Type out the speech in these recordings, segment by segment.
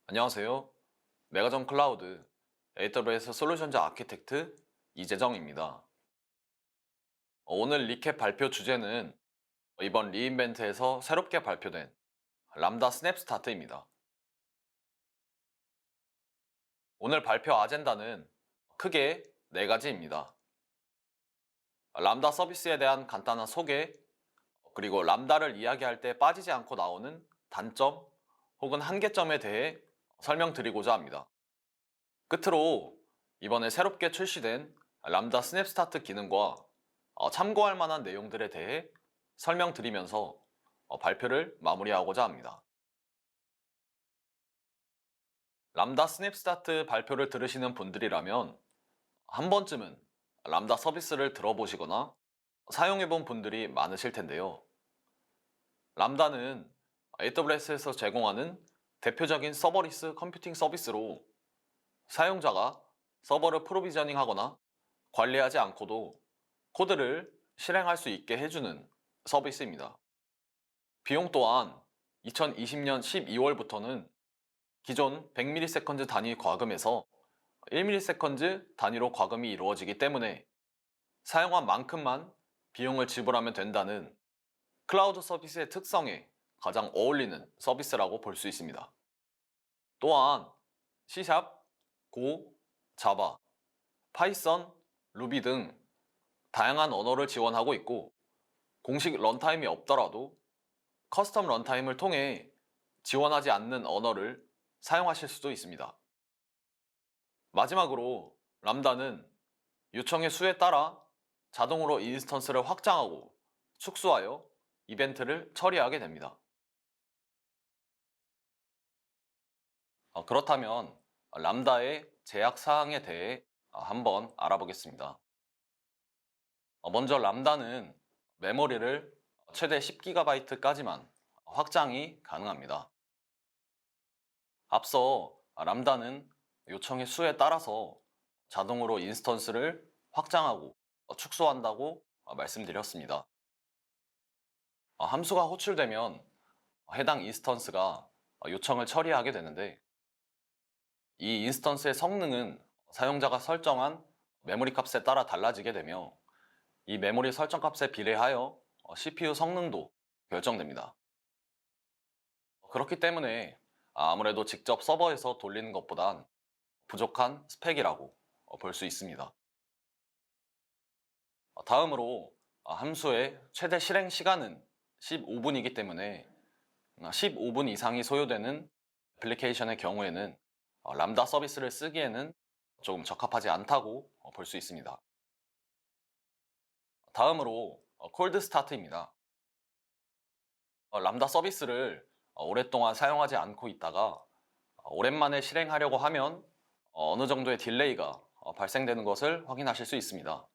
안녕하세요. 메가전 클라우드 AWS 솔루션즈 아키텍트 이재정입니다. 오늘 리캡 발표 주제는 이번 리인벤트에서 새롭게 발표된 람다 스냅스타트입니다. 오늘 발표 아젠다는 크게 4가지입니다. 람다 서비스에 대한 간단한 소개, 그리고 람다를 이야기할 때 빠지지 않고 나오는 단점 혹은 한계점에 대해 설명드리고자 합니다. 끝으로 이번에 새롭게 출시된 람다 스냅스타트 기능과 참고할 만한 내용들에 대해 설명드리면서 발표를 마무리하고자 합니다. 람다 스냅스타트 발표를 들으시는 분들이라면 한 번쯤은 람다 서비스를 들어보시거나 사용해본 분들이 많으실 텐데요. 람다는 AWS에서 제공하는 대표적인 서버리스 컴퓨팅 서비스로 사용자가 서버를 프로비저닝 하거나 관리하지 않고도 코드를 실행할 수 있게 해주는 서비스입니다. 비용 또한 2020년 12월부터는 기존 100ms 단위 과금에서 1ms 단위로 과금이 이루어지기 때문에 사용한 만큼만 비용을 지불하면 된다는 클라우드 서비스의 특성에 가장 어울리는 서비스라고 볼 수 있습니다. 또한 C#, Go, Java, 파이썬, 루비 등 다양한 언어를 지원하고 있고 공식 런타임이 없더라도 커스텀 런타임을 통해 지원하지 않는 언어를 사용하실 수도 있습니다. 마지막으로 람다는 요청의 수에 따라 자동으로 인스턴스를 확장하고 축소하여 이벤트를 처리하게 됩니다. 그렇다면 람다의 제약 사항에 대해 한번 알아보겠습니다. 먼저 람다는 메모리를 최대 10GB까지만 확장이 가능합니다. 앞서 람다는 요청의 수에 따라서 자동으로 인스턴스를 확장하고 축소한다고 말씀드렸습니다. 함수가 호출되면 해당 인스턴스가 요청을 처리하게 되는데 이 인스턴스의 성능은 사용자가 설정한 메모리 값에 따라 달라지게 되며 이 메모리 설정 값에 비례하여 CPU 성능도 결정됩니다. 그렇기 때문에 아무래도 직접 서버에서 돌리는 것보단 부족한 스펙이라고 볼 수 있습니다. 다음으로 함수의 최대 실행 시간은 15분이기 때문에 15분 이상이 소요되는 애플리케이션의 경우에는 람다 서비스를 쓰기에는 조금 적합하지 않다고 볼 수 있습니다. 다음으로 콜드 스타트입니다. 람다 서비스를 오랫동안 사용하지 않고 있다가 오랜만에 실행하려고 하면 어느 정도의 딜레이가 발생되는 것을 확인하실 수 있습니다.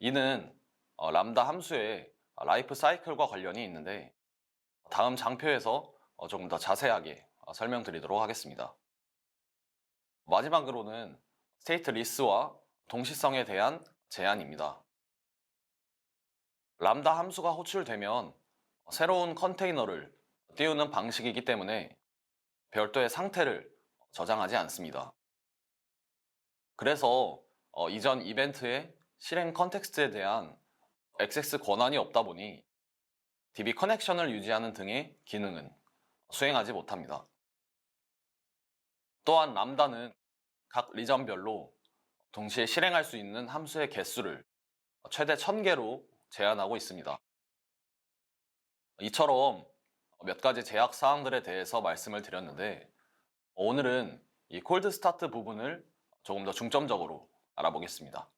이는 람다 함수의 라이프 사이클과 관련이 있는데 다음 장표에서 조금 더 자세하게 설명드리도록 하겠습니다. 마지막으로는 스테이트 리스와 동시성에 대한 제한입니다. 람다 함수가 호출되면 새로운 컨테이너를 띄우는 방식이기 때문에 별도의 상태를 저장하지 않습니다. 그래서 이전 이벤트의 실행 컨텍스트에 대한 액세스 권한이 없다 보니 DB 커넥션을 유지하는 등의 기능은 수행하지 못합니다. 또한 람다는 각 리전별로 동시에 실행할 수 있는 함수의 개수를 최대 1000개로 제한하고 있습니다. 이처럼 몇 가지 제약 사항들에 대해서 말씀을 드렸는데 오늘은 이 콜드 스타트 부분을 조금 더 중점적으로 알아보겠습니다.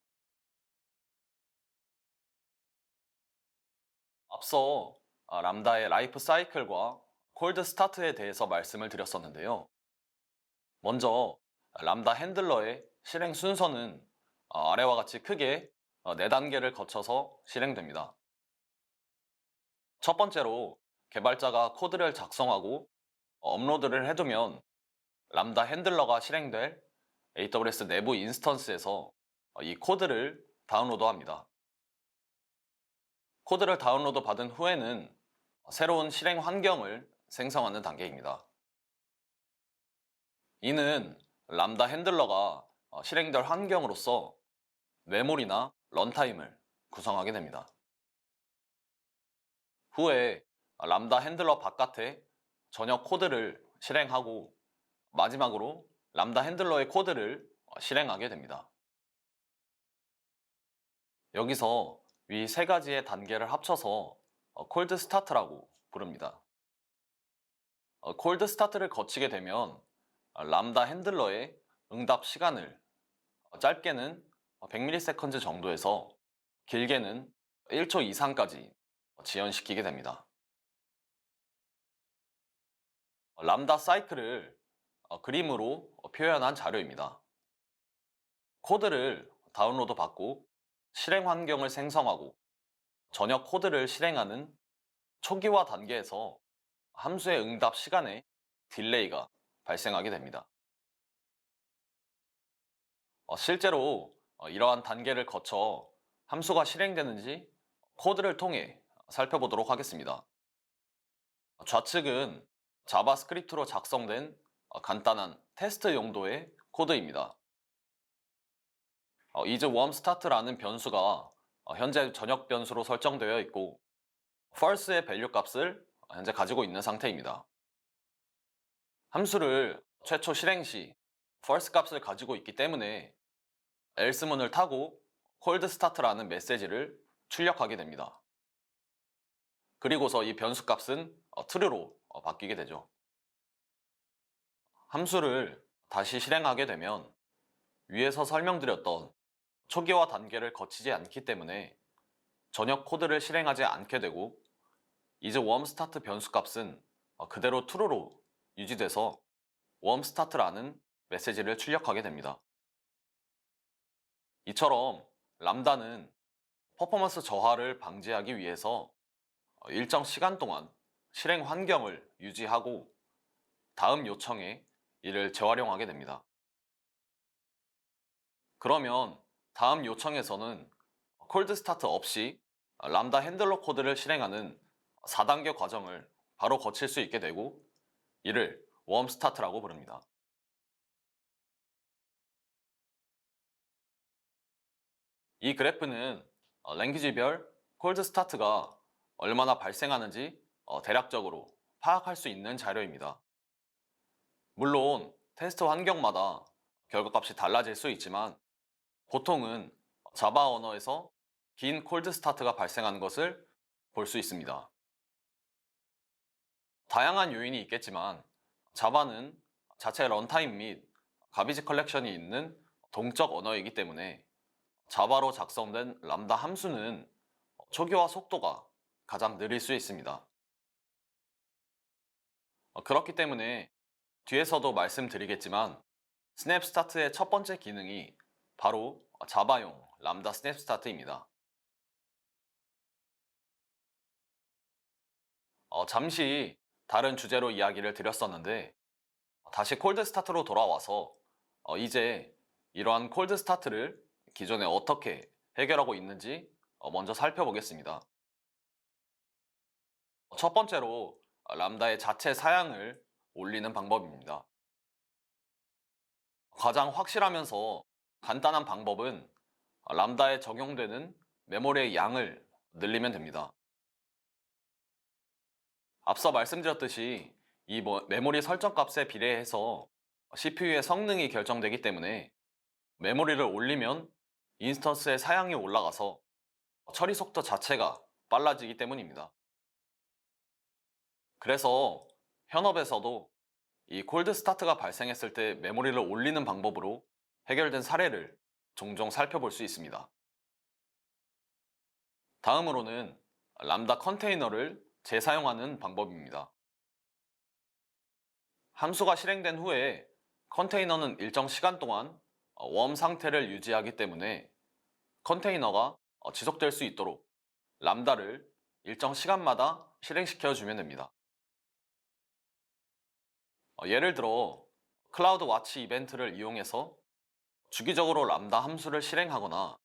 앞서 람다의 라이프 사이클과 콜드 스타트에 대해서 말씀을 드렸었는데요. 먼저 람다 핸들러의 실행 순서는 아래와 같이 크게 4단계를 거쳐서 실행됩니다. 첫 번째로 개발자가 코드를 작성하고 업로드를 해두면 람다 핸들러가 실행될 AWS 내부 인스턴스에서 이 코드를 다운로드합니다. 코드를 다운로드 받은 후에는 새로운 실행 환경을 생성하는 단계입니다. 이는 람다 핸들러가 실행될 환경으로서 메모리나 런타임을 구성하게 됩니다. 후에 람다 핸들러 바깥에 전역 코드를 실행하고 마지막으로 람다 핸들러의 코드를 실행하게 됩니다. 여기서 위 세 가지의 단계를 합쳐서 콜드 스타트라고 부릅니다. 콜드 스타트를 거치게 되면 람다 핸들러의 응답 시간을 짧게는 100ms 정도에서 길게는 1초 이상까지 지연시키게 됩니다. 람다 사이클을 그림으로 표현한 자료입니다. 코드를 다운로드 받고 실행 환경을 생성하고 전역 코드를 실행하는 초기화 단계에서 함수의 응답 시간에 딜레이가 발생하게 됩니다. 실제로 이러한 단계를 거쳐 함수가 실행되는지 코드를 통해 살펴보도록 하겠습니다. 좌측은 자바스크립트로 작성된 간단한 테스트 용도의 코드입니다. isWarmStart라는 변수가 현재 전역 변수로 설정되어 있고 false의 밸류 값을 현재 가지고 있는 상태입니다. 함수를 최초 실행 시 false 값을 가지고 있기 때문에 else문을 타고 cold start라는 메시지를 출력하게 됩니다. 그리고서 이 변수 값은 true로 바뀌게 되죠. 함수를 다시 실행하게 되면 위에서 설명드렸던 초기화 단계를 거치지 않기 때문에 전역 코드를 실행하지 않게 되고 isWarmStart 변수 값은 그대로 true로 유지돼서 warmStart라는 메시지를 출력하게 됩니다. 이처럼 람다는 퍼포먼스 저하를 방지하기 위해서 일정 시간 동안 실행 환경을 유지하고 다음 요청에 이를 재활용하게 됩니다. 그러면 다음 요청에서는 콜드 스타트 없이 람다 핸들러 코드를 실행하는 4단계 과정을 바로 거칠 수 있게 되고 이를 웜 스타트라고 부릅니다. 이 그래프는 랭귀지별 콜드 스타트가 얼마나 발생하는지 대략적으로 파악할 수 있는 자료입니다. 물론 테스트 환경마다 결과값이 달라질 수 있지만 보통은 자바 언어에서 긴 콜드 스타트가 발생하는 것을 볼 수 있습니다. 다양한 요인이 있겠지만 자바는 자체 런타임 및 가비지 컬렉션이 있는 동적 언어이기 때문에 자바로 작성된 람다 함수는 초기화 속도가 가장 느릴 수 있습니다. 그렇기 때문에 뒤에서도 말씀드리겠지만 스냅스타트의 첫 번째 기능이 바로 자바용 람다 스냅스타트입니다. 잠시 다른 주제로 이야기를 드렸었는데 다시 콜드 스타트로 돌아와서 이제 이러한 콜드 스타트를 기존에 어떻게 해결하고 있는지 먼저 살펴보겠습니다. 첫 번째로 람다의 자체 사양을 올리는 방법입니다. 가장 확실하면서 간단한 방법은 람다에 적용되는 메모리의 양을 늘리면 됩니다. 앞서 말씀드렸듯이 이 메모리 설정 값에 비례해서 CPU의 성능이 결정되기 때문에 메모리를 올리면 인스턴스의 사양이 올라가서 처리 속도 자체가 빨라지기 때문입니다. 그래서 현업에서도 이 콜드 스타트가 발생했을 때 메모리를 올리는 방법으로 해결된 사례를 종종 살펴볼 수 있습니다. 다음으로는 람다 컨테이너를 재사용하는 방법입니다. 함수가 실행된 후에 컨테이너는 일정 시간 동안 웜 상태를 유지하기 때문에 컨테이너가 지속될 수 있도록 람다를 일정 시간마다 실행시켜 주면 됩니다. 예를 들어 클라우드 와치 이벤트를 이용해서 주기적으로 람다 함수를 실행하거나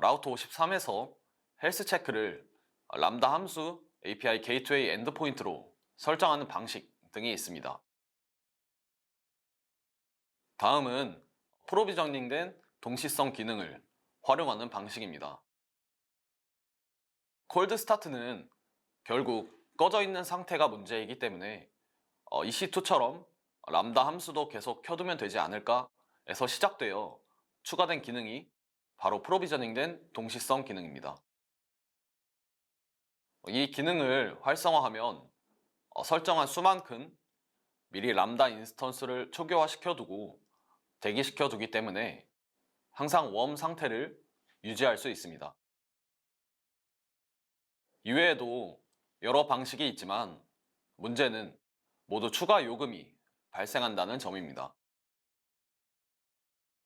라우터 53에서 헬스 체크를 람다 함수 API 게이트웨이 엔드포인트로 설정하는 방식 등이 있습니다. 다음은 프로비저닝된 동시성 기능을 활용하는 방식입니다. 콜드 스타트는 결국 꺼져 있는 상태가 문제이기 때문에 EC2처럼 람다 함수도 계속 켜두면 되지 않을까 에서 시작되어 추가된 기능이 바로 프로비저닝된 동시성 기능입니다. 이 기능을 활성화하면 설정한 수만큼 미리 람다 인스턴스를 초기화시켜두고 대기시켜두기 때문에 항상 웜 상태를 유지할 수 있습니다. 이외에도 여러 방식이 있지만 문제는 모두 추가 요금이 발생한다는 점입니다.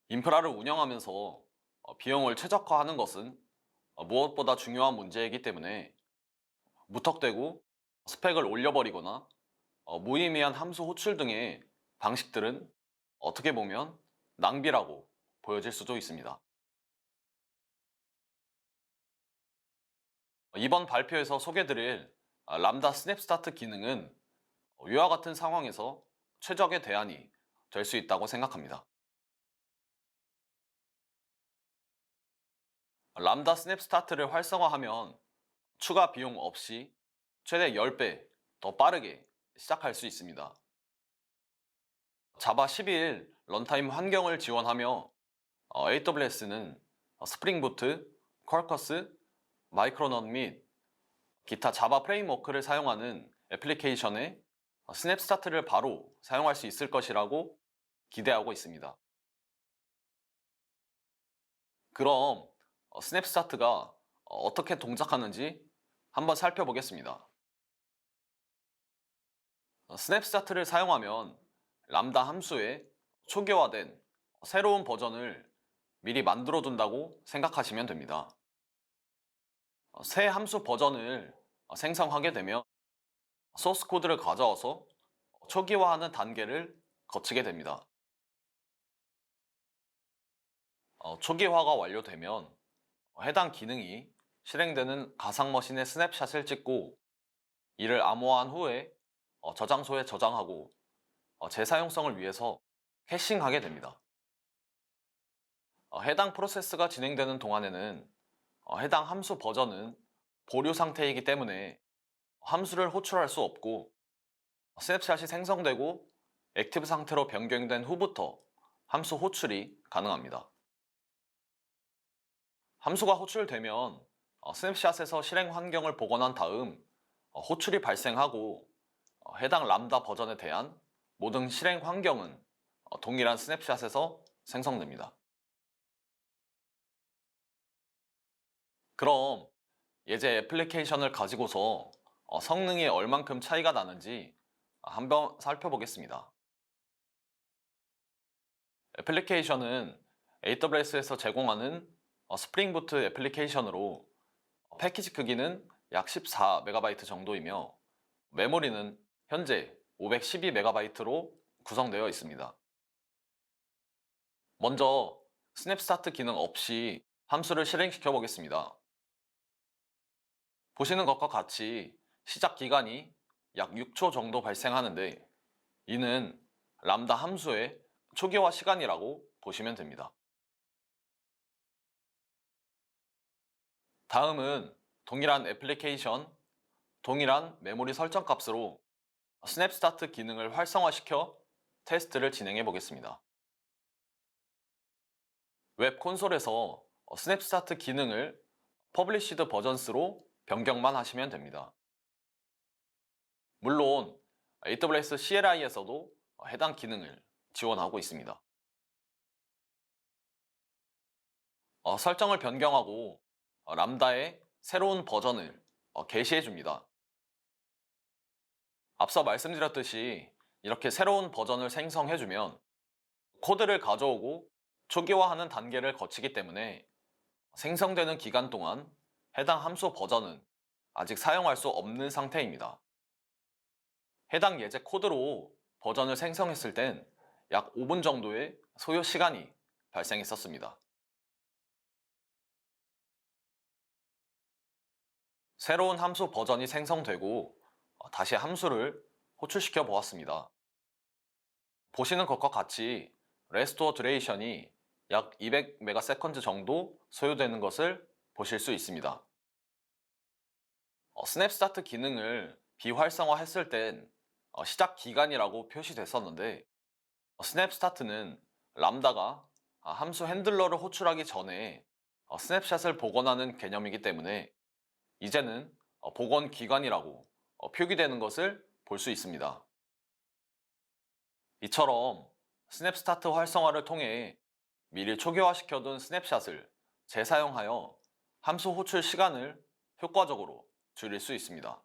인프라를 운영하면서 비용을 최적화하는 것은 무엇보다 중요한 문제이기 때문에 무턱대고 스펙을 올려버리거나 무의미한 함수 호출 등의 방식들은 어떻게 보면 낭비라고 보여질 수도 있습니다. 이번 발표에서 소개드릴 람다 스냅스타트 기능은 위와 같은 상황에서 최적의 대안이 될 수 있다고 생각합니다. 람다 스냅스타트를 활성화하면 추가 비용 없이 최대 10배 더 빠르게 시작할 수 있습니다. 자바 11 런타임 환경을 지원하며 AWS는 스프링 부트, 쿼커스, 마이크로넌 및 기타 자바 프레임워크를 사용하는 애플리케이션에 스냅스타트를 바로 사용할 수 있을 것이라고 기대하고 있습니다. 그럼 스냅스타트가 어떻게 동작하는지 한번 살펴보겠습니다. 스냅스타트를 사용하면 람다 함수의 초기화된 새로운 버전을 미리 만들어 둔다고 생각하시면 됩니다. 새 함수 버전을 생성하게 되면 소스 코드를 가져와서 초기화하는 단계를 거치게 됩니다. 초기화가 완료되면 해당 기능이 실행되는 가상 머신의 스냅샷을 찍고 이를 암호화한 후에 저장소에 저장하고 재사용성을 위해서 캐싱하게 됩니다. 해당 프로세스가 진행되는 동안에는 해당 함수 버전은 보류 상태이기 때문에 함수를 호출할 수 없고 스냅샷이 생성되고 액티브 상태로 변경된 후부터 함수 호출이 가능합니다. 함수가 호출되면 스냅샷에서 실행 환경을 복원한 다음 호출이 발생하고 해당 람다 버전에 대한 모든 실행 환경은 동일한 스냅샷에서 생성됩니다. 그럼 예제 애플리케이션을 가지고서 성능이 얼만큼 차이가 나는지 한번 살펴보겠습니다. 애플리케이션은 AWS에서 제공하는 스프링 부트 애플리케이션으로 패키지 크기는 약 14MB 정도이며 메모리는 현재 512MB로 구성되어 있습니다. 먼저 스냅스타트 기능 없이 함수를 실행시켜 보겠습니다. 보시는 것과 같이 시작 기간이 약 6초 정도 발생하는데 이는 람다 함수의 초기화 시간이라고 보시면 됩니다. 다음은 동일한 애플리케이션, 동일한 메모리 설정 값으로 스냅스타트 기능을 활성화시켜 테스트를 진행해 보겠습니다. 웹 콘솔에서 스냅스타트 기능을 퍼블리시드 버전스로 변경만 하시면 됩니다. 물론 AWS CLI에서도 해당 기능을 지원하고 있습니다. 설정을 변경하고 람다의 새로운 버전을 게시해 줍니다. 앞서 말씀드렸듯이 이렇게 새로운 버전을 생성해 주면 코드를 가져오고 초기화하는 단계를 거치기 때문에 생성되는 기간 동안 해당 함수 버전은 아직 사용할 수 없는 상태입니다. 해당 예제 코드로 버전을 생성했을 땐 약 5분 정도의 소요 시간이 발생했었습니다. 새로운 함수 버전이 생성되고 다시 함수를 호출시켜 보았습니다. 보시는 것과 같이 레스토어 듀레이션이 약 200ms 정도 소요되는 것을 보실 수 있습니다. 스냅스타트 기능을 비활성화했을 땐 시작 기간이라고 표시됐었는데, 스냅스타트는 람다가 함수 핸들러를 호출하기 전에 스냅샷을 복원하는 개념이기 때문에 이제는 복원 기간이라고 표기되는 것을 볼 수 있습니다. 이처럼 스냅스타트 활성화를 통해 미리 초기화시켜둔 스냅샷을 재사용하여 함수 호출 시간을 효과적으로 줄일 수 있습니다.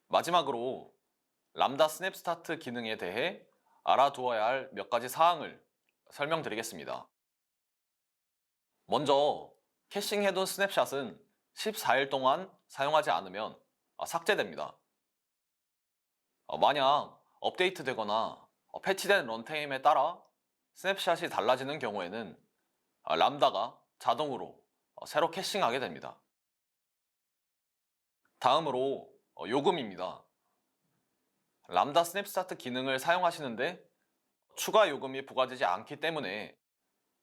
마지막으로 람다 스냅스타트 기능에 대해 알아두어야 할 몇 가지 사항을 설명드리겠습니다. 먼저 캐싱해둔 스냅샷은 14일 동안 사용하지 않으면 삭제됩니다. 만약 업데이트되거나 패치된 런타임에 따라 스냅샷이 달라지는 경우에는 람다가 자동으로 새로 캐싱하게 됩니다. 다음으로 요금입니다. 람다 스냅스타트 기능을 사용하시는데 추가 요금이 부과되지 않기 때문에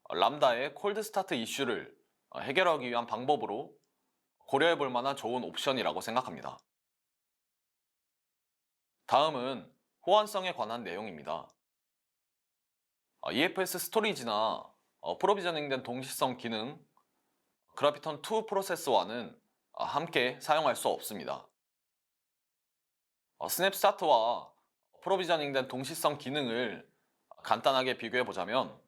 람다의 콜드 스타트 이슈를 해결하기 위한 방법으로 고려해 볼 만한 좋은 옵션이라고 생각합니다. 다음은 호환성에 관한 내용입니다. EFS 스토리지나 프로비저닝된 동시성 기능 그래피톤2 프로세서와는 함께 사용할 수 없습니다. 스냅스타트와 프로비저닝된 동시성 기능을 간단하게 비교해 보자면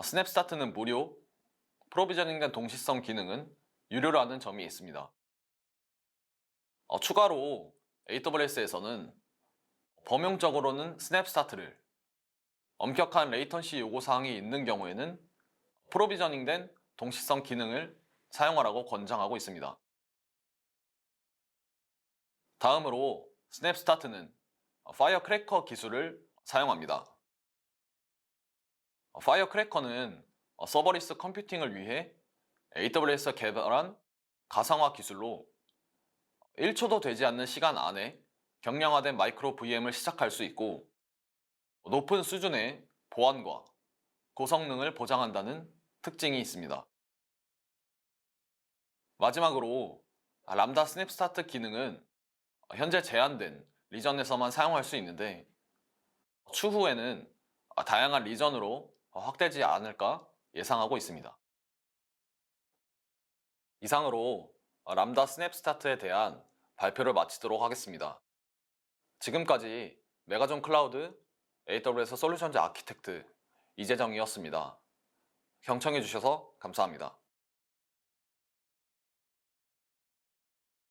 스냅스타트는 무료, 프로비저닝된 동시성 기능은 유료라는 점이 있습니다. 추가로 AWS에서는 범용적으로는 스냅스타트를, 엄격한 레이턴시 요구사항이 있는 경우에는 프로비저닝된 동시성 기능을 사용하라고 권장하고 있습니다. 다음으로 스냅스타트는 파이어크래커 기술을 사용합니다. 파이어크래커는 서버리스 컴퓨팅을 위해 AWS가 개발한 가상화 기술로 1초도 되지 않는 시간 안에 경량화된 마이크로 VM을 시작할 수 있고 높은 수준의 보안과 고성능을 보장한다는 특징이 있습니다. 마지막으로 람다 스냅스타트 기능은 현재 제한된 리전에서만 사용할 수 있는데 추후에는 다양한 리전으로 확대되지 않을까 예상하고 있습니다. 이상으로 람다 스냅스타트에 대한 발표를 마치도록 하겠습니다. 지금까지 메가존 클라우드 AWS 솔루션즈 아키텍트 이재정이었습니다. 경청해 주셔서 감사합니다.